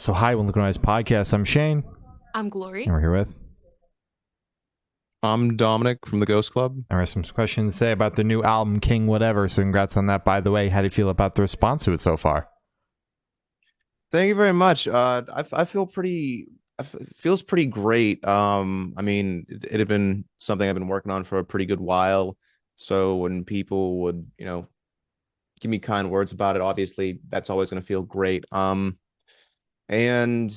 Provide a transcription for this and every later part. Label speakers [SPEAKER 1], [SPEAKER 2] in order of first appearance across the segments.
[SPEAKER 1] So hi, When Looking Eyes podcast. I'm Shane.
[SPEAKER 2] I'm Glory.
[SPEAKER 1] And we're here with.
[SPEAKER 3] I'm Dominic from the Ghost Club.
[SPEAKER 1] I have some questions to say about the new album, King Whatever. So congrats on that, by the way. How do you feel about the response to it so far?
[SPEAKER 3] Thank you very much. I feel pretty. It feels pretty great. I mean, it had been something I've been working on for a pretty good while. So when people would, give me kind words about it, obviously that's always going to feel great. And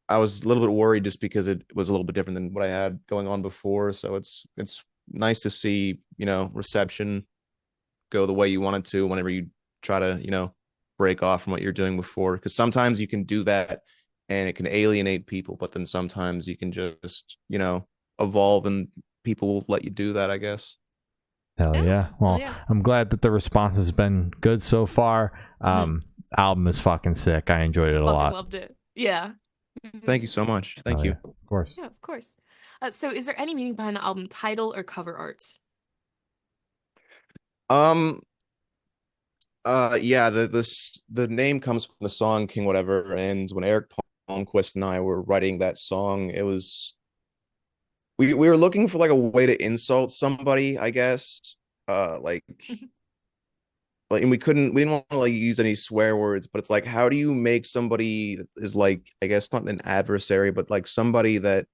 [SPEAKER 3] I was a little bit worried just because it was a little bit different than what I had going on before. So it's nice to see, reception go the way you want it to whenever you try to, break off from what you're doing before. Because sometimes you can do that and it can alienate people, but then sometimes you can just, evolve and people will let you do that, I guess.
[SPEAKER 1] Hell yeah. Well, I'm glad that the response has been good so far. Album is fucking sick. I enjoyed it a lot.
[SPEAKER 2] Loved it. Yeah.
[SPEAKER 3] Thank you so much. Thank you.
[SPEAKER 1] Yeah, of course.
[SPEAKER 2] Yeah, of course. So is there any meaning behind the album title or cover art?
[SPEAKER 3] Yeah, the name comes from the song King Whatever, and when Eric Palmquist and I were writing that song, it was we were looking for like a way to insult somebody, I guess. Like and we didn't want to like use any swear words, but it's like, how do you make somebody that is like, I guess not an adversary, but like somebody that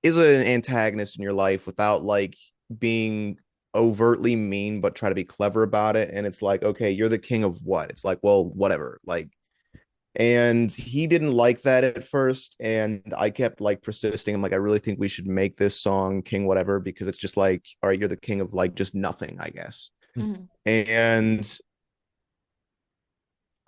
[SPEAKER 3] is an antagonist in your life without like being overtly mean, but try to be clever about it. And it's like, okay, you're the king of what? It's like, well, whatever. Like, and he didn't like that at first. And I kept like persisting. I'm like, I really think we should make this song King Whatever, because it's just like, all right, you're the king of like just nothing, I guess.
[SPEAKER 2] Mm-hmm.
[SPEAKER 3] And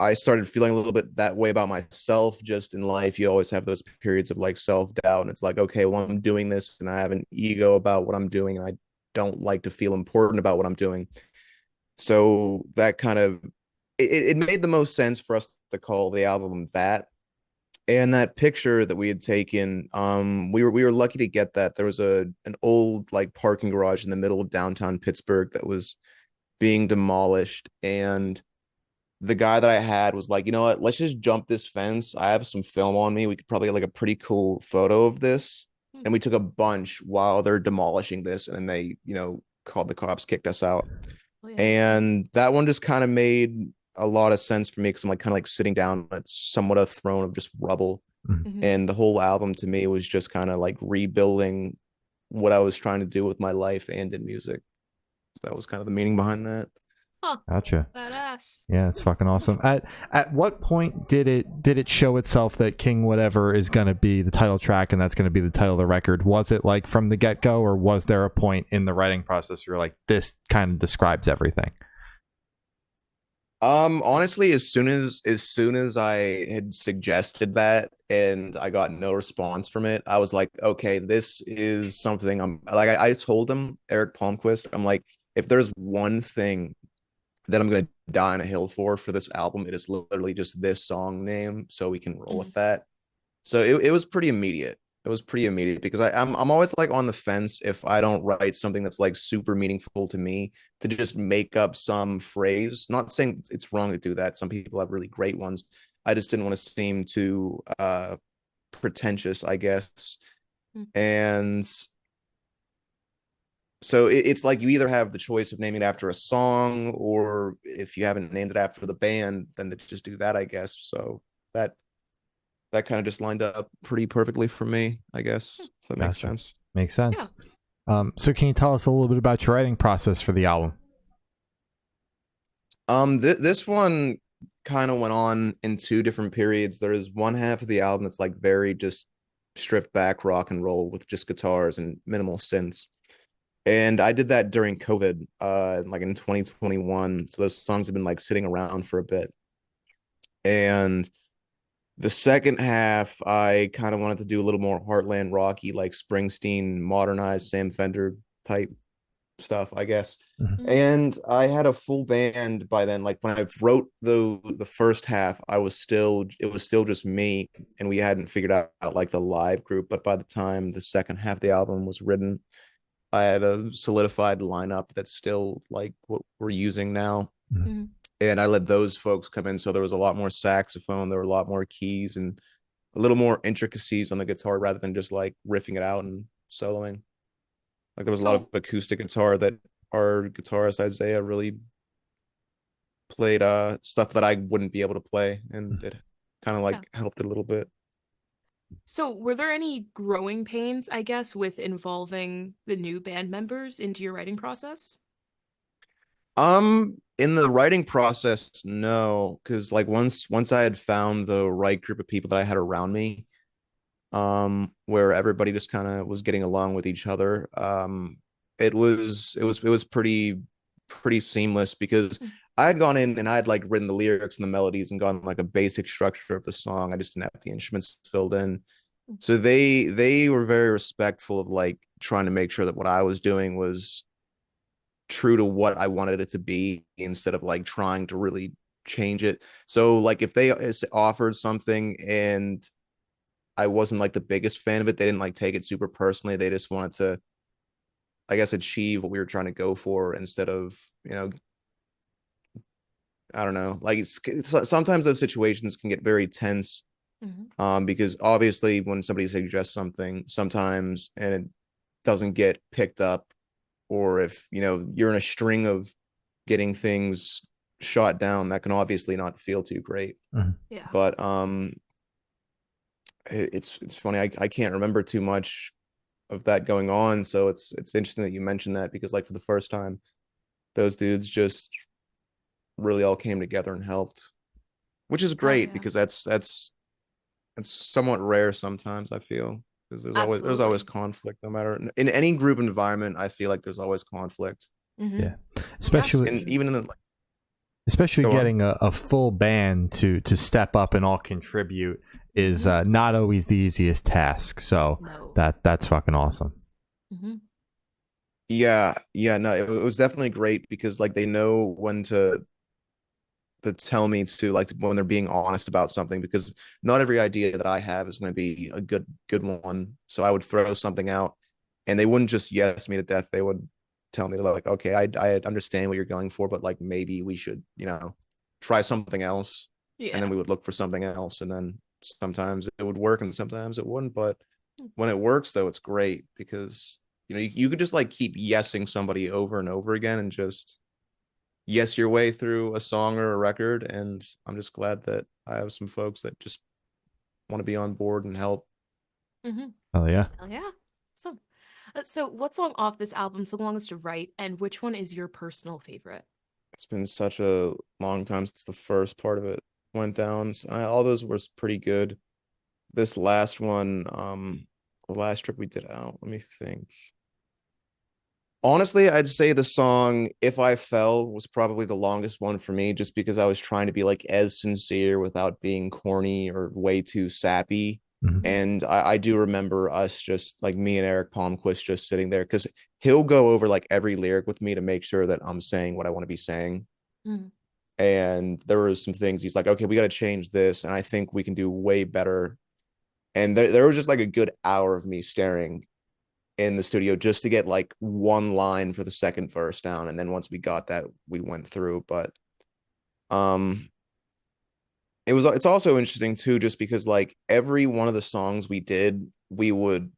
[SPEAKER 3] I started feeling a little bit that way about myself just in life. You always have those periods of like self-doubt. And it's like, okay, well, I'm doing this and I have an ego about what I'm doing. And I don't like to feel important about what I'm doing. So that kind of, it made the most sense for us to call the album that. And that picture that we had taken, we were lucky to get that. There was an old like parking garage in the middle of downtown Pittsburgh that was being demolished, and the guy that I had was like, you know what, let's just jump this fence. I have some film on me. We could probably get like a pretty cool photo of this. And we took a bunch while they're demolishing this, and they, called the cops, kicked us out.
[SPEAKER 2] Oh, yeah.
[SPEAKER 3] And that one just kind of made a lot of sense for me because I'm like kind of like sitting down at somewhat a throne of just rubble.
[SPEAKER 2] Mm-hmm.
[SPEAKER 3] And the whole album to me was just kind of like rebuilding what I was trying to do with my life and in music. So that was kind of the meaning behind that.
[SPEAKER 2] Huh.
[SPEAKER 1] Gotcha.
[SPEAKER 2] Badass.
[SPEAKER 1] Yeah, it's fucking awesome. At what point did it show itself that King Whatever is going to be the title track and that's going to be the title of the record? Was it like from the get-go, or was there a point in the writing process where you're like, this kind of describes everything?
[SPEAKER 3] Honestly, as soon as I had suggested that and I got no response from it, I was like, okay, this is something I'm like, I told him, Eric Palmquist, I'm like, if there's one thing that I'm going to die on a hill for this album, it is literally just this song name, so we can roll with that. So it was pretty immediate. It was pretty immediate because I'm always like on the fence if I don't write something that's like super meaningful to me to just make up some phrase. Not saying it's wrong to do that. Some people have really great ones. I just didn't want to seem too pretentious, I guess. And so it's like you either have the choice of naming it after a song, or if you haven't named it after the band, then they just do that, I guess. So that kind of just lined up pretty perfectly for me, I guess, if that makes sense.
[SPEAKER 1] Makes sense. Yeah. So can you tell us a little bit about your writing process for the album?
[SPEAKER 3] This one kind of went on in two different periods. There is one half of the album that's like very just stripped back rock and roll with just guitars and minimal synths. And I did that during COVID, like in 2021. So those songs have been like sitting around for a bit. And the second half, I kind of wanted to do a little more heartland rocky, like Springsteen, modernized Sam Fender type stuff, I guess. And I had a full band by then. Like when I wrote the first half, it was still just me, and we hadn't figured out like the live group. But by the time the second half of the album was written, I had a solidified lineup that's still like what we're using now. and I let those folks come in. So there was a lot more saxophone, there were a lot more keys and a little more intricacies on the guitar rather than just like riffing it out and soloing. Like there was a lot of
[SPEAKER 2] So,
[SPEAKER 3] acoustic guitar that our guitarist Isaiah really played stuff that I wouldn't be able to play, and it kind of
[SPEAKER 2] yeah.
[SPEAKER 3] like helped it a little bit.
[SPEAKER 2] So, were there any growing pains, I guess, with involving the new band members into your writing process?
[SPEAKER 3] In the writing process, no, because like once I had found the right group of people that I had around me, where everybody just kind of was getting along with each other, it was pretty seamless because
[SPEAKER 2] Mm,
[SPEAKER 3] I had gone in and I had like written the lyrics and the melodies and gone like a basic structure of the song. I just didn't have the instruments filled in.
[SPEAKER 2] mm,
[SPEAKER 3] So they were very respectful of like trying to make sure that what I was doing was true to what I wanted it to be instead of like trying to really change it. So like if they offered something and I wasn't like the biggest fan of it, they didn't like take it super personally. They just wanted to, I guess, achieve what we were trying to go for instead of, I don't know. Like sometimes those situations can get very tense,
[SPEAKER 2] mhm.
[SPEAKER 3] because obviously when somebody suggests something sometimes and it doesn't get picked up, or if you're in a string of getting things shot down, that can obviously not feel too great.
[SPEAKER 1] Mhm.
[SPEAKER 2] Yeah.
[SPEAKER 3] But it's funny. I can't remember too much of that going on, so it's interesting that you mentioned that because like for the first time, those dudes just really all came together and helped, which is
[SPEAKER 2] Hell
[SPEAKER 3] great
[SPEAKER 2] yeah.
[SPEAKER 3] because that's somewhat rare sometimes. I feel because there's always
[SPEAKER 2] Absolutely.
[SPEAKER 3] conflict no matter in any group environment. I feel like there's always conflict,
[SPEAKER 2] Hmm.
[SPEAKER 1] Yeah,
[SPEAKER 2] Yeah, so
[SPEAKER 1] especially
[SPEAKER 3] and even in the like,
[SPEAKER 1] especially
[SPEAKER 3] go on.
[SPEAKER 1] getting a full band to step up and all contribute is
[SPEAKER 2] mhm.
[SPEAKER 1] not always the easiest task. So
[SPEAKER 2] No.
[SPEAKER 1] that's fucking awesome.
[SPEAKER 2] Hmm.
[SPEAKER 3] Yeah, no, it was definitely great because like they know when to tell me to like when they're being honest about something because not every idea that I have is going to be a good one. So I would throw something out and they wouldn't just yes me to death. They would tell me like, okay, I understand what you're going for, but like maybe we should, try something else. And then
[SPEAKER 2] Yeah.
[SPEAKER 3] we would look for something else. And then sometimes it would work and sometimes it wouldn't. But when it works though, it's great because you could just like keep yesing somebody over and over again and just yes your way through a song or a record. And I'm just glad that I have some folks that just want to be on board and help.
[SPEAKER 2] Hmm.
[SPEAKER 1] Oh yeah.
[SPEAKER 2] Hell yeah. So, so what song off this album took longest to write, and which one is your personal favorite?
[SPEAKER 3] It's been such a long time since the first part of it went down. So all those were pretty good. This last one, the last trip we did out, let me think. Honestly, I'd say the song If I Fell was probably the longest one for me just because I was trying to be like as sincere without being corny or way too sappy.
[SPEAKER 1] Mhm.
[SPEAKER 2] Mm,
[SPEAKER 3] And I do remember us just like me and Eric Palmquist just sitting there because he'll go over like every lyric with me to make sure that I'm saying what I want to be saying.
[SPEAKER 2] mm,
[SPEAKER 3] And there were some things he's like, okay, we got to change this. And I think we can do way better. And there was just like a good hour of me staring in the studio just to get like one line for the second verse down. And then once we got that, we went through. But um it's also interesting too, just because like every one of the songs we did, we would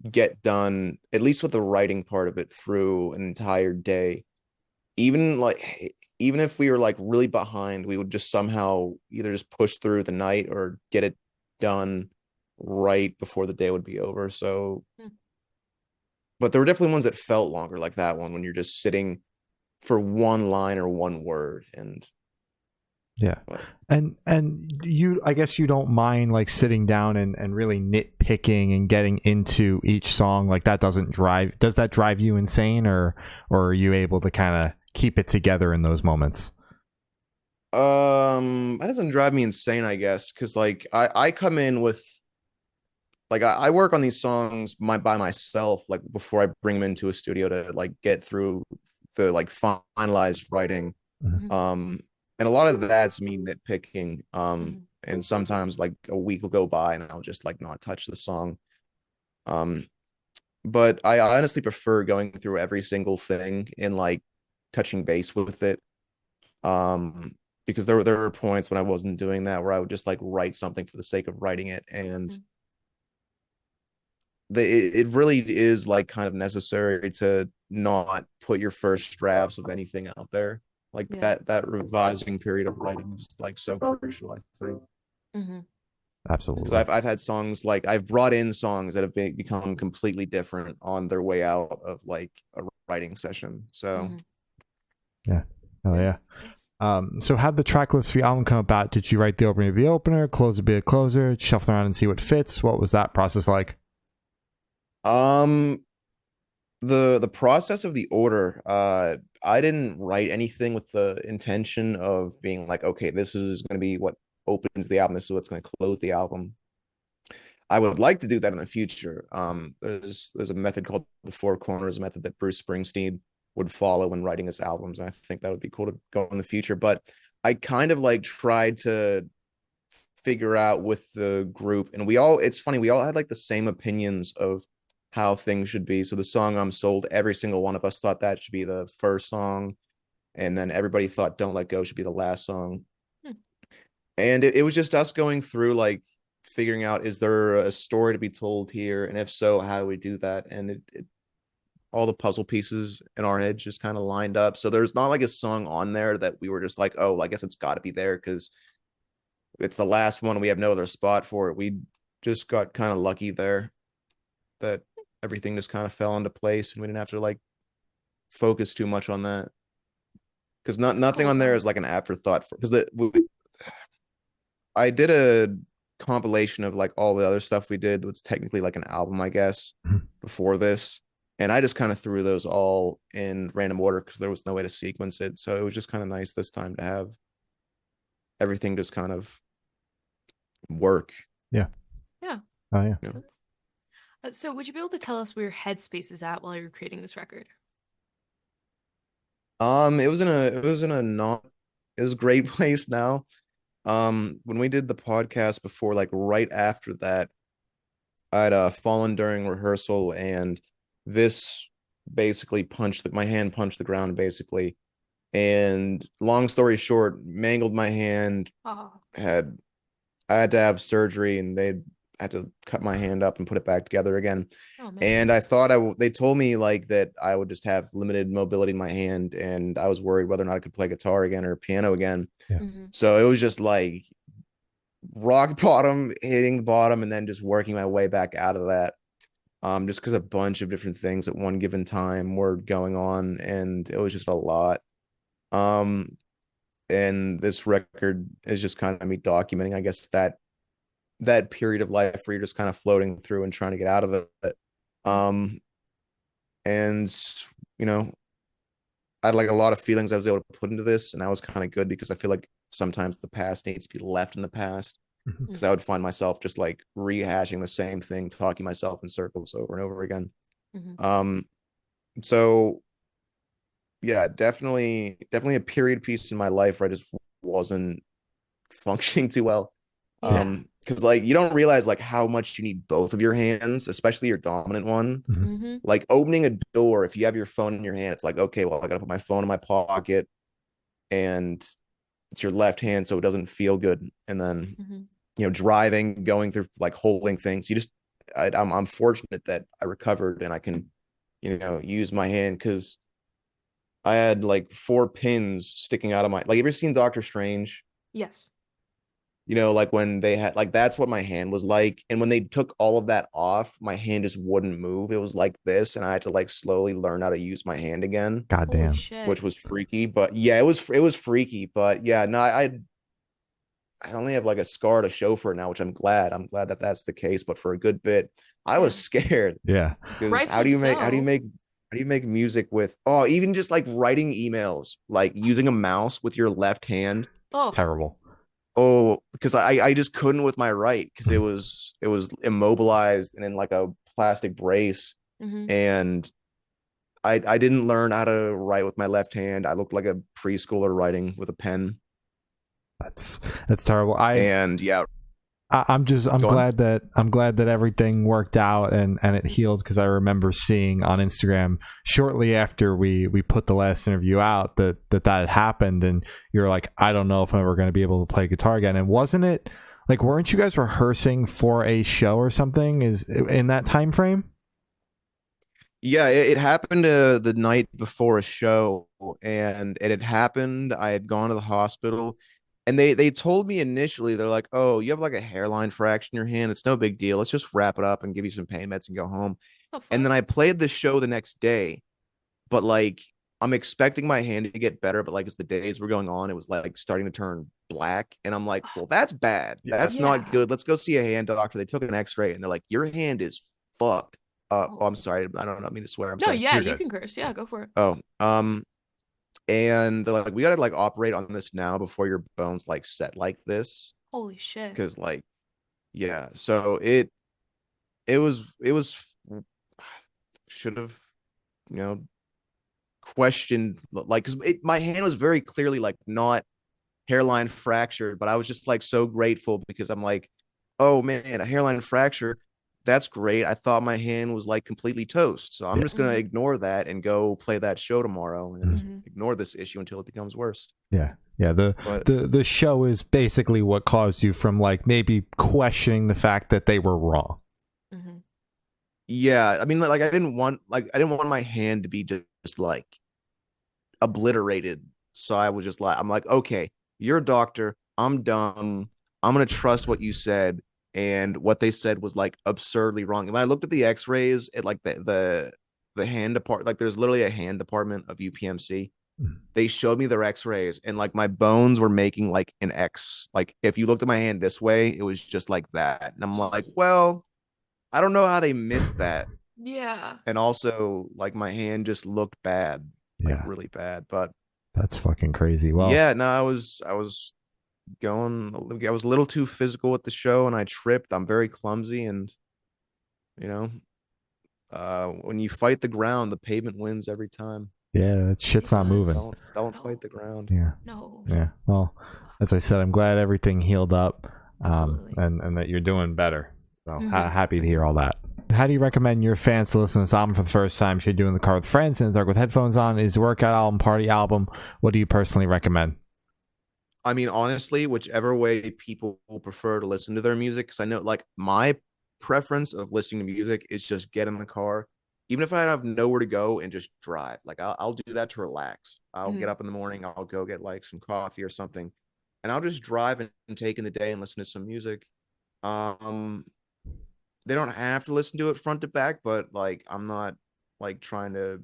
[SPEAKER 3] get done, at least with the writing part of it, through an entire day. Even if we were like really behind, we would just somehow either just push through the night or get it done right before the day would be over. So
[SPEAKER 2] mm.
[SPEAKER 3] but there were definitely ones that felt longer, like that one when you're just sitting for one line or one word. And
[SPEAKER 1] Yeah.
[SPEAKER 3] but
[SPEAKER 1] And you, I guess you don't mind like sitting down and really nitpicking and getting into each song. Like that does that drive you insane, or are you able to kind of keep it together in those moments?
[SPEAKER 3] that doesn't drive me insane, I guess, because like I come in with like I work on these songs by myself, like before I bring them into a studio to like get through the like finalized writing.
[SPEAKER 1] Mhm.
[SPEAKER 2] Mhm,
[SPEAKER 3] And a lot of that's me nitpicking.
[SPEAKER 2] mhm.
[SPEAKER 3] And sometimes like a week will go by and I'll just like not touch the song. Um, but I honestly prefer going through every single thing and like touching base with it Because there were points when I wasn't doing that, where I would just like write something for the sake of writing it, and
[SPEAKER 2] Mm.
[SPEAKER 3] it really is like kind of necessary to not put your first drafts of anything out there. Like
[SPEAKER 2] Yeah.
[SPEAKER 3] that revising period of writing is like so crucial, I think.
[SPEAKER 2] Mm-hmm.
[SPEAKER 3] Because
[SPEAKER 1] Absolutely.
[SPEAKER 3] I've had songs, like I've brought in songs that have become completely different on their way out of like a writing session. So
[SPEAKER 2] Mm-hmm.
[SPEAKER 1] Yeah. Oh
[SPEAKER 2] Yeah.
[SPEAKER 1] yeah.
[SPEAKER 2] Makes sense.
[SPEAKER 1] So how'd the track list for the album come about? Did you write the opening of the opener, close a bit of closer, shuffle around and see what fits? What was that process like?
[SPEAKER 3] um the process of the order, I didn't write anything with the intention of being like, okay, this is going to be what opens the album, this is what's going to close the album. I would like to do that in the future. There's a method called the four corners method that Bruce Springsteen would follow when writing his albums, and I think that would be cool to go in the future. But I kind of like tried to figure out with the group, and it's funny, we all had like the same opinions of how things should be. So the song I'm Sold, every single one of us thought that should be the first song, and then everybody thought Don't Let Go should be the last song.
[SPEAKER 2] Hmm.
[SPEAKER 3] And it was just us going through like figuring out, is there a story to be told here, and if so, how do we do that? And all the puzzle pieces in our head just kind of lined up, so there's not like a song on there that we were just like, oh, I guess it's got to be there because it's the last one, we have no other spot for it. We just got kind of lucky there that everything just kind of fell into place, and we didn't have to like focus too much on that, because
[SPEAKER 2] That's
[SPEAKER 3] nothing
[SPEAKER 2] cool
[SPEAKER 3] on
[SPEAKER 2] as
[SPEAKER 3] there
[SPEAKER 2] hell.
[SPEAKER 3] is like an afterthought, for because I did a compilation of like all the other stuff we did. It's technically like an album, I guess,
[SPEAKER 1] Mhm.
[SPEAKER 3] before this. And I just kind of threw those all in random order because there was no way to sequence it. So it was just kind of nice this time to have everything just kind of work.
[SPEAKER 1] Yeah.
[SPEAKER 2] Yeah.
[SPEAKER 1] Oh yeah.
[SPEAKER 3] You
[SPEAKER 2] Makes sense. So, would you be able to tell us where your headspace is at while you're creating this record?
[SPEAKER 3] it was in a not it was a great place now. When we did the podcast before, like right after that, I'd fallen during rehearsal, and this basically my hand punched the ground basically. And long story short, mangled my hand.
[SPEAKER 2] Oh,
[SPEAKER 3] Had I had to have surgery, and they had to cut my hand up and put it back together again.
[SPEAKER 2] oh man.
[SPEAKER 3] And I thought they told me like that I would just have limited mobility in my hand, and I was worried whether or not I could play guitar again or piano again.
[SPEAKER 1] Yeah.
[SPEAKER 2] Mm-hmm.
[SPEAKER 3] So it was just like rock bottom, hitting the bottom, and then just working my way back out of that. Just because a bunch of different things at one given time were going on, and it was just a lot. Um, and this record is just kind of me documenting, I guess, that period of life where you're just kind of floating through and trying to get out of it. Um, and you know, I had like a lot of feelings I was able to put into this, and that was kind of good because I feel like sometimes the past needs to be left in the past,
[SPEAKER 1] Mhm.
[SPEAKER 3] because I would find myself just like rehashing the same thing, talking myself in circles over and over again.
[SPEAKER 2] Mm-hmm.
[SPEAKER 3] Um, so yeah, definitely a period piece in my life where I just wasn't functioning too well.
[SPEAKER 2] Yeah.
[SPEAKER 3] Because like you don't realize like how much you need both of your hands, especially your dominant one.
[SPEAKER 1] Mhm.
[SPEAKER 2] Mm-hmm.
[SPEAKER 3] Like opening a door, if you have your phone in your hand, it's like, okay, well, I gotta put my phone in my pocket, and it's your left hand, so it doesn't feel good. And then,
[SPEAKER 2] Mm-hmm.
[SPEAKER 3] driving, going through like holding things, I'm fortunate that I recovered and I can, use my hand, because I had like four pins sticking out of my, like, have you ever seen Doctor Strange?
[SPEAKER 2] Yes.
[SPEAKER 3] Like when they had, like, that's what my hand was like. And when they took all of that off, my hand just wouldn't move. It was like this, and I had to like slowly learn how to use my hand again,
[SPEAKER 1] God
[SPEAKER 2] Holy
[SPEAKER 1] damn.
[SPEAKER 2] shit.
[SPEAKER 3] which was freaky. But yeah, it was freaky. But yeah, no, I only have like a scar to show for it now, which I'm glad. I'm glad that that's the case. But for a good bit, I was
[SPEAKER 2] Yeah.
[SPEAKER 3] scared,
[SPEAKER 1] Yeah.
[SPEAKER 3] because
[SPEAKER 2] Rightfully so.
[SPEAKER 3] how do you make music with, oh, even just like writing emails, like using a mouse with your left hand.
[SPEAKER 2] Oh.
[SPEAKER 1] Terrible.
[SPEAKER 3] Oh, because I just couldn't with my right, because it was immobilized and in like a plastic brace,
[SPEAKER 2] Mm-hmm.
[SPEAKER 3] and I didn't learn how to write with my left hand. I looked like a preschooler writing with a pen,
[SPEAKER 1] That's terrible.
[SPEAKER 3] and yeah.
[SPEAKER 1] I'm
[SPEAKER 3] Go on.
[SPEAKER 1] glad that everything worked out and it healed, because I remember seeing on Instagram shortly after we put the last interview out that had happened, and you're like, I don't know if I'm ever going to be able to play guitar again. And wasn't it like, weren't you guys rehearsing for a show or something is in that time frame?
[SPEAKER 3] Yeah, it happened the night before a show, and it had happened. I had gone to the hospital, and they told me initially, they're like, "Oh, you have like a hairline fracture in your hand. It's no big deal. Let's just wrap it up and give you some pain meds and go home."
[SPEAKER 2] Oh,
[SPEAKER 3] And
[SPEAKER 2] fuck.
[SPEAKER 3] then I played the show the next day, but like I'm expecting my hand to get better, but like as the days were going on, it was like starting to turn black, and I'm like, "Well, that's bad.
[SPEAKER 1] Yeah.
[SPEAKER 3] That's not
[SPEAKER 2] Yeah.
[SPEAKER 3] good. Let's go see a hand doctor." They took an X-ray, and they're like, "Your hand is fucked." Oh,
[SPEAKER 2] Oh.
[SPEAKER 3] I'm sorry. I don't mean to swear. I'm
[SPEAKER 2] No,
[SPEAKER 3] sorry.
[SPEAKER 2] yeah,
[SPEAKER 1] You're
[SPEAKER 2] you
[SPEAKER 1] good.
[SPEAKER 2] can curse. Yeah, go for it.
[SPEAKER 3] Oh, and they're like, we gotta like operate on this now before your bones like set like this,
[SPEAKER 2] Holy shit.
[SPEAKER 3] because like, yeah. So it was should have, you know, questioned, like, because my hand was very clearly like not hairline fractured, but I was just like so grateful because I'm like, oh man, a hairline fracture. That's great. I thought my hand was like completely toast. So I'm
[SPEAKER 1] Yeah.
[SPEAKER 3] just gonna ignore that and go play that show tomorrow and
[SPEAKER 2] Mm-hmm.
[SPEAKER 3] ignore this issue until it becomes worse.
[SPEAKER 1] Yeah. Yeah, the,
[SPEAKER 3] But
[SPEAKER 1] the show is basically what caused you from like maybe questioning the fact that they were wrong.
[SPEAKER 2] Mm-hmm.
[SPEAKER 3] yeah, I mean, like I didn't want my hand to be just like obliterated. So I was just like, I'm like, okay, you're a doctor. I'm done. I'm gonna trust what you said. And what they said was like absurdly wrong. And when I looked at the X-rays at like the hand department, like there's literally a hand department of UPMC.
[SPEAKER 1] Mhm.
[SPEAKER 3] They showed me their X-rays, and like my bones were making like an X. Like if you looked at my hand this way, it was just like that. And I'm like, well, I don't know how they missed that.
[SPEAKER 2] Yeah.
[SPEAKER 3] And also, like my hand just looked bad, like
[SPEAKER 1] Yeah,
[SPEAKER 3] really bad. But
[SPEAKER 1] that's fucking crazy. Well,
[SPEAKER 3] yeah, no, I was going, I was a little too physical with the show, and I tripped. I'm very clumsy, and you know, when you fight the ground, the pavement wins every time.
[SPEAKER 1] yeah, that shit's
[SPEAKER 2] It
[SPEAKER 1] not moving.
[SPEAKER 2] does.
[SPEAKER 3] Don't
[SPEAKER 2] No.
[SPEAKER 3] fight the ground.
[SPEAKER 1] Yeah.
[SPEAKER 2] No.
[SPEAKER 1] Yeah. Well, as I said, I'm glad everything healed up,
[SPEAKER 2] Absolutely.
[SPEAKER 1] and that you're doing better. So
[SPEAKER 2] Mhm.
[SPEAKER 1] happy to hear all that. How do you recommend your fans to listen to this album for the first time? Should you do in the car with friends, in the dark with headphones on? Is it a workout album, party album? What do you personally recommend?
[SPEAKER 3] I mean, honestly, whichever way people prefer to listen to their music, because I know like my preference of listening to music is just get in the car, even if I have nowhere to go, and just drive. Like I'll do that to relax. I'll
[SPEAKER 2] Mhm.
[SPEAKER 3] get up in the morning, I'll go get like some coffee or something, and I'll just drive and take in the day and listen to some music. Um, they don't have to listen to it front to back, but like I'm not like trying to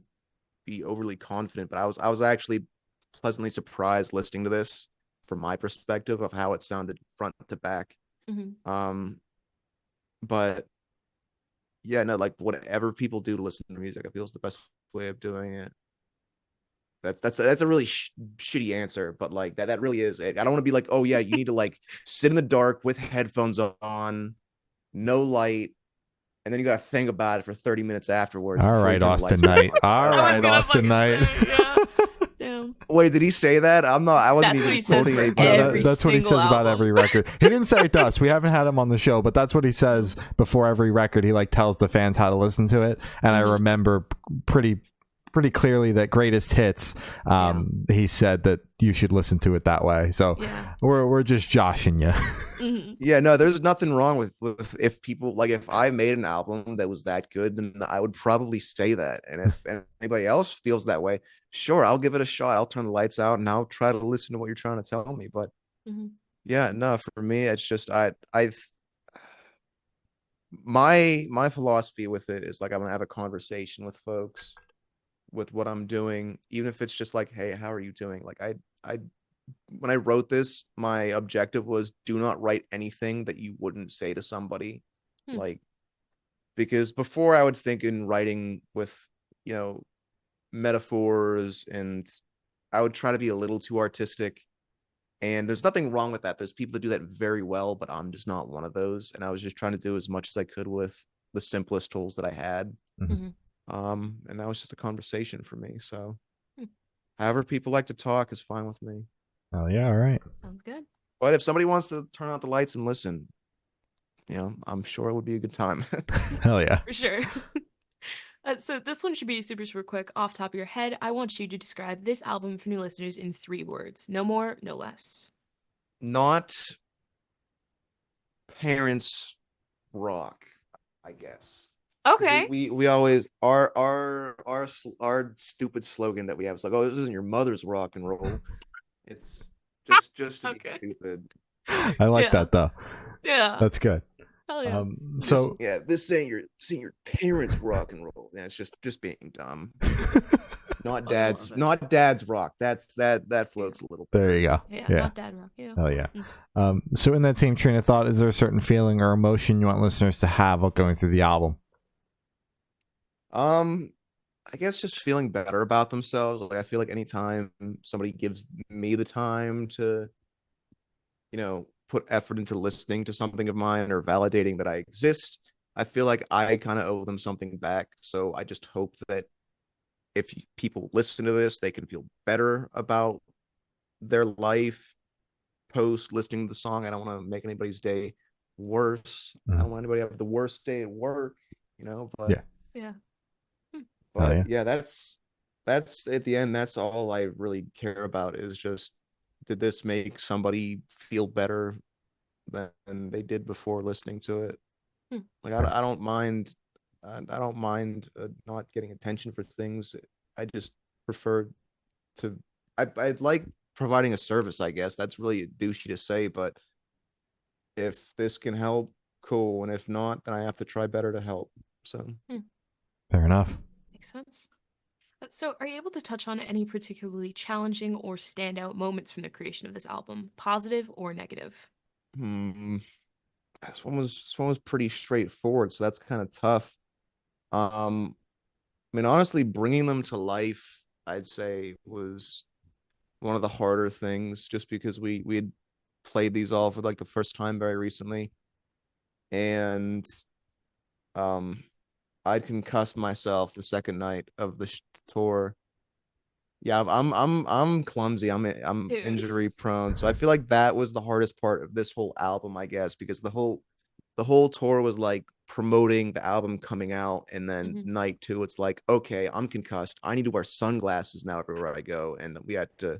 [SPEAKER 3] be overly confident, but I was actually pleasantly surprised listening to this from my perspective of how it sounded front to back.
[SPEAKER 2] Mhm.
[SPEAKER 3] Um, but yeah, no, like whatever people do to listen to music, I feel is the best way of doing it. That's a really shitty answer, but like that really is it. I don't want to be like, oh yeah, you need to like sit in the dark with headphones on, no light, and then you got to think about it for 30 minutes afterwards
[SPEAKER 1] All
[SPEAKER 3] before you
[SPEAKER 1] right,
[SPEAKER 3] turn the
[SPEAKER 1] Austin
[SPEAKER 3] lights back
[SPEAKER 1] Knight.
[SPEAKER 3] on. So
[SPEAKER 1] All
[SPEAKER 2] I was
[SPEAKER 1] right,
[SPEAKER 2] gonna
[SPEAKER 1] Austin
[SPEAKER 2] fucking
[SPEAKER 1] Knight.
[SPEAKER 2] say, yeah. Damn.
[SPEAKER 3] Wait, did he say that? I wasn't
[SPEAKER 2] That's
[SPEAKER 3] even
[SPEAKER 2] what he says
[SPEAKER 3] quoting
[SPEAKER 2] for
[SPEAKER 3] anybody.
[SPEAKER 2] every
[SPEAKER 1] that's what he
[SPEAKER 2] single
[SPEAKER 1] says about
[SPEAKER 2] album.
[SPEAKER 1] every record. He didn't say it to us. We haven't had him on the show, but that's what he says before every record. He like tells the fans how to listen to it. And I
[SPEAKER 2] Mhm.
[SPEAKER 1] remember pretty clearly that Greatest Hits, he said that you should listen to it that way. So
[SPEAKER 2] Yeah.
[SPEAKER 1] we're just joshing you.
[SPEAKER 2] Mhm.
[SPEAKER 3] Yeah, no, there's nothing wrong with if people like if I made an album that was that good, then I would probably say that. And if anybody else feels that way, sure, I'll give it a shot. I'll turn the lights out and I'll try to listen to what you're trying to tell me. But
[SPEAKER 2] Mhm.
[SPEAKER 3] yeah, no, for me, it's just I my philosophy with it is like I'm gonna have a conversation with folks with what I'm doing, even if it's just like, hey, how are you doing? Like I when I wrote this, my objective was do not write anything that you wouldn't say to somebody.
[SPEAKER 2] Hmm.
[SPEAKER 3] Like because before I would think in writing with, you know, metaphors, and I would try to be a little too artistic. And there's nothing wrong with that. There's people that do that very well, but I'm just not one of those. And I was just trying to do as much as I could with the simplest tools that I had.
[SPEAKER 2] Mhm.
[SPEAKER 3] And that was just a conversation for me. So
[SPEAKER 2] Hmm.
[SPEAKER 3] however people like to talk is fine with me.
[SPEAKER 1] Oh yeah, all right.
[SPEAKER 2] Sounds good.
[SPEAKER 3] But if somebody wants to turn out the lights and listen, I'm sure it would be a good time.
[SPEAKER 1] Hell yeah.
[SPEAKER 2] For sure. So this one should be super, super quick. Off top of your head, I want you to describe this album for new listeners in 3 words. No more, no less.
[SPEAKER 3] Not parents rock, I guess. Because we,
[SPEAKER 2] Okay.
[SPEAKER 3] we we always our stupid slogan that we have is like, oh, this isn't your mother's rock and roll. It's just to be
[SPEAKER 2] Okay.
[SPEAKER 3] stupid.
[SPEAKER 1] I like
[SPEAKER 2] Yeah.
[SPEAKER 1] that though.
[SPEAKER 2] Yeah.
[SPEAKER 1] That's good.
[SPEAKER 2] Hell yeah.
[SPEAKER 1] So
[SPEAKER 3] This ain't your parents rock and roll. Yeah, it's just being dumb. Not
[SPEAKER 2] I
[SPEAKER 3] dad's
[SPEAKER 2] love it.
[SPEAKER 3] not dad's rock. That floats a little.
[SPEAKER 1] there you go.
[SPEAKER 2] Yeah,
[SPEAKER 1] Yeah.
[SPEAKER 2] not dad rock. Yeah.
[SPEAKER 1] Hell yeah.
[SPEAKER 2] Mm.
[SPEAKER 1] So in that same train of thought, is there a certain feeling or emotion you want listeners to have while going through the album?
[SPEAKER 3] I guess just feeling better about themselves. Like I feel like anytime somebody gives me the time to, put effort into listening to something of mine or validating that I exist, I feel like I kind of owe them something back. So I just hope that if people listen to this, they can feel better about their life post listening to the song. I don't want to make anybody's day worse. I don't want anybody to have the worst day at work, but
[SPEAKER 1] Yeah.
[SPEAKER 2] Yeah.
[SPEAKER 3] but yeah, that's at the end, that's all I really care about is just, did this make somebody feel better than they did before listening to it?
[SPEAKER 2] Hmm.
[SPEAKER 3] Like I don't mind, not getting attention for things. I just prefer to, I like providing a service, I guess. That's really douchey to say, but if this can help, cool. And if not, then I have to try better to help. So
[SPEAKER 1] Fair enough.
[SPEAKER 2] Makes sense. So, are you able to touch on any particularly challenging or standout moments from the creation of this album, positive or negative?
[SPEAKER 3] hmm, this one was pretty straightforward, so that's kind of tough. I mean, honestly, bringing them to life, I'd say, was one of the harder things, just because we had played these all for like the first time very recently, and um, I'd concussed myself the second night of the tour. Yeah, I'm clumsy. I'm
[SPEAKER 2] Dude.
[SPEAKER 3] injury prone, so I feel like that was the hardest part of this whole album, I guess, because the whole tour was like promoting the album coming out, and then
[SPEAKER 2] Mhm.
[SPEAKER 3] night two, it's like, okay, I'm concussed. I need to wear sunglasses now everywhere I go, and we had to.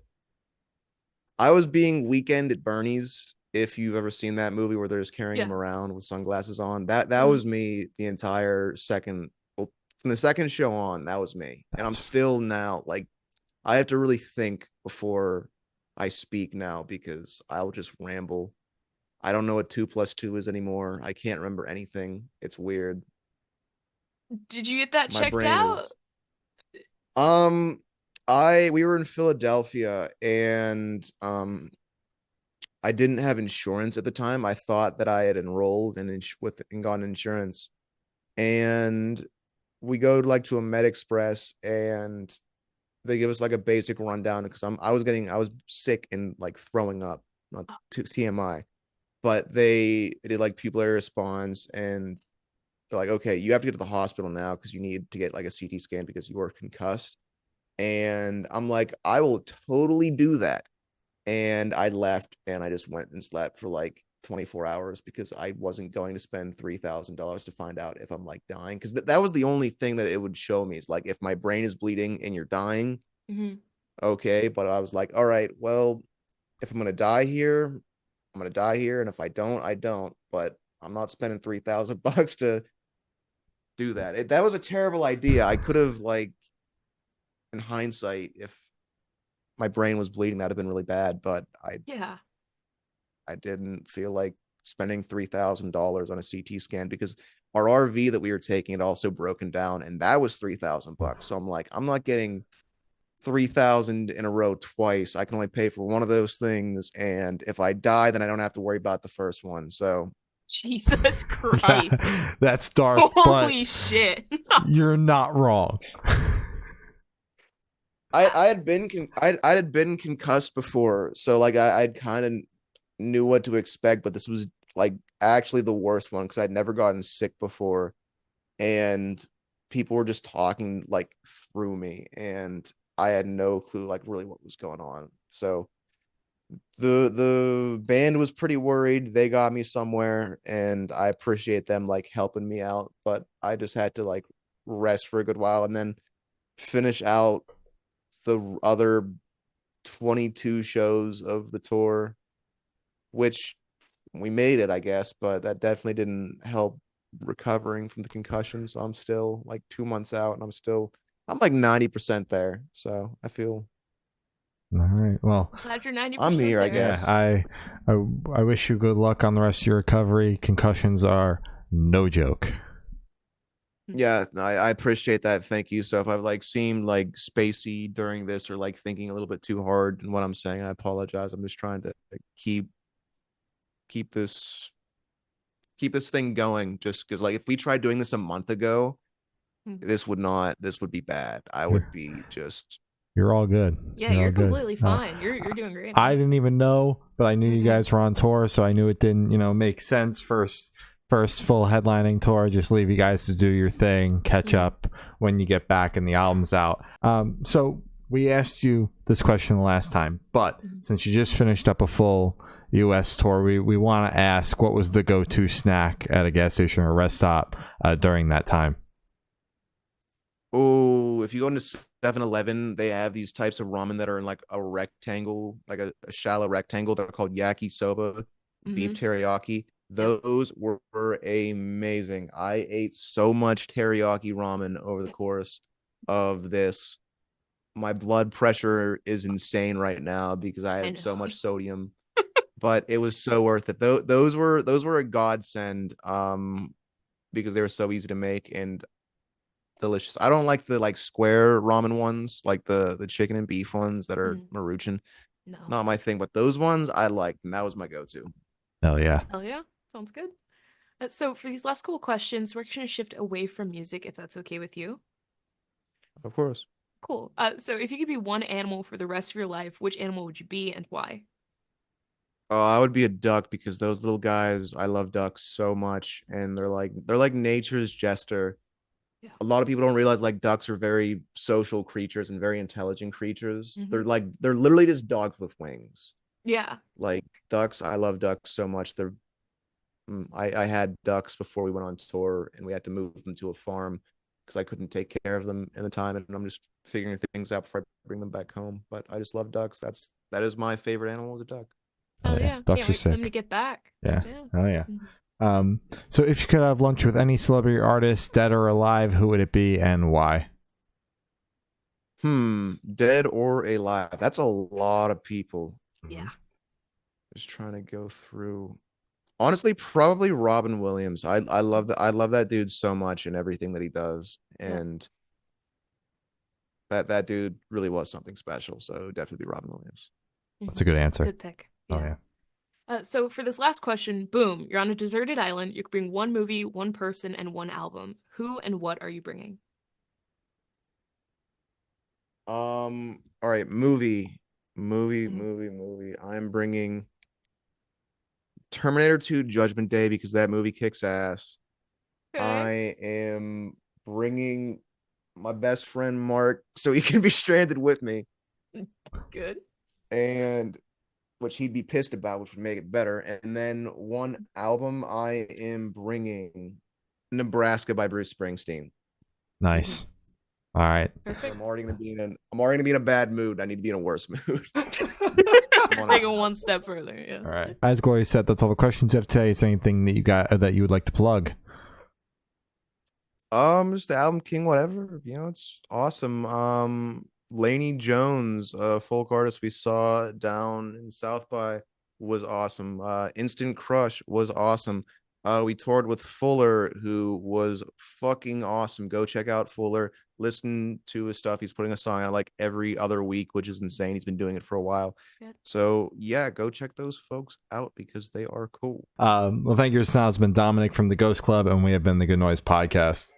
[SPEAKER 3] I was being Weekend at Bernie's. If you've ever seen that movie where they're just carrying
[SPEAKER 2] Yeah.
[SPEAKER 3] him around with sunglasses on, that
[SPEAKER 2] Mhm.
[SPEAKER 3] was me the entire second. Well, from the second show on, that was me, and I'm
[SPEAKER 1] That's
[SPEAKER 3] still now like I have to really think before I speak now because I'll just ramble. I don't know what 2 + 2 is anymore. I can't remember anything. It's weird.
[SPEAKER 2] Did you get that
[SPEAKER 3] My
[SPEAKER 2] checked
[SPEAKER 3] brain
[SPEAKER 2] out?
[SPEAKER 3] is um we were in Philadelphia, and I didn't have insurance at the time. I thought that I had enrolled and gotten insurance. And we go to a Med Express, and they give us like a basic rundown because I was sick and like throwing up, not TMI, but they did like pupillary response, and they're like, okay, you have to get to the hospital now because you need to get like a CT scan because you were concussed. And I'm like, I will totally do that. And I left and I just went and slept for like 24 hours because I wasn't going to spend $3,000 to find out if I'm like dying. Because that was the only thing that it would show me is like, if my brain is bleeding and you're dying,
[SPEAKER 2] Mhm.
[SPEAKER 3] okay. But I was like, all right, well, if I'm going to die here, I'm going to die here. And if I don't, I don't. But I'm not spending $3,000 to do that. That was a terrible idea. I could have, like, in hindsight, if my brain was bleeding, that'd have been really bad. But
[SPEAKER 2] Yeah.
[SPEAKER 3] I didn't feel like spending $3,000 on a CT scan because our RV that we were taking had also broken down, and that was $3,000. So I'm like, I'm not getting 3,000 in a row twice. I can only pay for one of those things, and if I die, then I don't have to worry about the first one. So
[SPEAKER 2] Jesus Christ.
[SPEAKER 1] That's dark, but
[SPEAKER 2] Holy shit.
[SPEAKER 1] you're not wrong.
[SPEAKER 3] I had been concussed before, so like I'd kind of knew what to expect, but this was like actually the worst one because I'd never gotten sick before, and people were just talking like through me, and I had no clue like really what was going on. So The band was pretty worried. They got me somewhere, and I appreciate them like helping me out. But I just had to like rest for a good while and then finish out the other 22 shows of the tour, which we made it, I guess, but that definitely didn't help recovering from the concussion. So I'm still like 2 months out, and I'm like 90% there. So I feel
[SPEAKER 1] All right. Well,
[SPEAKER 2] Glad you're 90%
[SPEAKER 3] I'm here, I
[SPEAKER 2] there.
[SPEAKER 3] guess.
[SPEAKER 1] yeah, I wish you good luck on the rest of your recovery. Concussions are no joke.
[SPEAKER 3] Yeah, I appreciate that. Thank you. So if I've like seemed like spacey during this or like thinking a little bit too hard in what I'm saying, I apologize. I'm just trying to like, keep this keep this thing going. Just because like if we tried doing this a month ago,
[SPEAKER 2] Mhm.
[SPEAKER 3] this would be bad. I would be just
[SPEAKER 1] You're all good.
[SPEAKER 2] Yeah,
[SPEAKER 1] You're
[SPEAKER 2] you're
[SPEAKER 1] all good.
[SPEAKER 2] completely fine. You're doing great.
[SPEAKER 1] I
[SPEAKER 2] man.
[SPEAKER 1] didn't even know, but I knew you
[SPEAKER 2] Mhm.
[SPEAKER 1] guys were on tour, so I knew it didn't, make sense. First full headlining tour, just leave you guys to do your thing, catch
[SPEAKER 2] Mhm.
[SPEAKER 1] up when you get back and the album's out. So we asked you this question the last time, but
[SPEAKER 2] Mhm.
[SPEAKER 1] since you just finished up a full US tour, we want to ask, what was the go-to snack at a gas station or rest stop during that time?
[SPEAKER 3] oh, if you go into 7-Eleven, they have these types of ramen that are in like a rectangle, like a shallow rectangle. They're called yakisoba, beef
[SPEAKER 2] Mhm.
[SPEAKER 3] teriyaki.
[SPEAKER 2] Yep.
[SPEAKER 3] Those were amazing. I ate so much teriyaki ramen over the
[SPEAKER 2] Yep.
[SPEAKER 3] course of this. My blood pressure is insane right now because I
[SPEAKER 2] I
[SPEAKER 3] had so
[SPEAKER 2] know.
[SPEAKER 3] much sodium, but it was so worth it. Those were a godsend because they were so easy to make and delicious. I don't like the like square ramen ones, like the chicken and beef ones that are
[SPEAKER 2] Mhm.
[SPEAKER 3] Maruchan.
[SPEAKER 2] No.
[SPEAKER 3] Not my thing, but those ones I liked, and that was my go-to.
[SPEAKER 1] Hell yeah.
[SPEAKER 2] Hell yeah. Sounds good. So for these last couple questions, we're going to shift away from music if that's okay with you.
[SPEAKER 3] Of course.
[SPEAKER 2] Cool. So if you could be one animal for the rest of your life, which animal would you be and why?
[SPEAKER 3] Oh, I would be a duck because those little guys, I love ducks so much, and they're like nature's jester.
[SPEAKER 2] Yeah.
[SPEAKER 3] A lot of people don't realize like ducks are very social creatures and very intelligent creatures.
[SPEAKER 2] Hmm.
[SPEAKER 3] They're literally just dogs with wings.
[SPEAKER 2] Yeah.
[SPEAKER 3] Like ducks, I love ducks so much. I had ducks before we went on tour, and we had to move them to a farm because I couldn't take care of them in the time, and I'm just figuring things out before I bring them back home. But I just love ducks. That is my favorite animal is a duck.
[SPEAKER 1] Oh
[SPEAKER 2] Hell
[SPEAKER 1] yeah.
[SPEAKER 2] yeah.
[SPEAKER 1] Ducks
[SPEAKER 2] Can't
[SPEAKER 1] are
[SPEAKER 2] wait for them to
[SPEAKER 1] sick.
[SPEAKER 2] get back.
[SPEAKER 1] Yeah.
[SPEAKER 2] Yeah.
[SPEAKER 1] Oh yeah.
[SPEAKER 2] Mhm.
[SPEAKER 1] So if you could have lunch with any celebrity artist, dead or alive, who would it be and why?
[SPEAKER 3] Dead or alive? That's a lot of people.
[SPEAKER 2] Yeah.
[SPEAKER 3] Just trying to go through. Honestly, probably Robin Williams. I love that dude so much and everything that he does.
[SPEAKER 2] Yep.
[SPEAKER 3] And that dude really was something special. So definitely Robin Williams.
[SPEAKER 1] That's a good answer.
[SPEAKER 2] Good pick.
[SPEAKER 1] Oh
[SPEAKER 2] Yeah.
[SPEAKER 1] yeah.
[SPEAKER 2] So for this last question, boom, you're on a deserted island. You can bring one movie, one person, and one album. Who and what are you bringing?
[SPEAKER 3] All right, movie,
[SPEAKER 2] Mhm.
[SPEAKER 3] movie. I'm bringing Terminator 2 Judgment Day because that movie kicks ass.
[SPEAKER 2] Okay.
[SPEAKER 3] I am bringing my best friend Mark so he can be stranded with me,
[SPEAKER 2] Good.
[SPEAKER 3] and which he'd be pissed about, which would make it better. And then one album I am bringing Nebraska by Bruce Springsteen.
[SPEAKER 1] Nice. All right.
[SPEAKER 2] Perfect.
[SPEAKER 3] I'm already gonna be in a bad mood. I need to be in a worse mood.
[SPEAKER 2] Take it one step further. Yeah.
[SPEAKER 1] All right. As Gloria said, that's all the questions you have today. Is there anything that you got that you would like to plug?
[SPEAKER 3] Just the album King Whatever. It's awesome. Laney Jones, a folk artist we saw down in South by, was awesome. Instant Crush was awesome. We toured with Fuller, who was fucking awesome. Go check out Fuller. Listen to his stuff. He's putting a song out like every other week, which is insane. He's been doing it for a while.
[SPEAKER 2] Good.
[SPEAKER 3] So yeah, go check those folks out because they are cool.
[SPEAKER 1] Well, thank you. It's been Dominic from the Ghost Club, and we have been the Good Noise Podcast.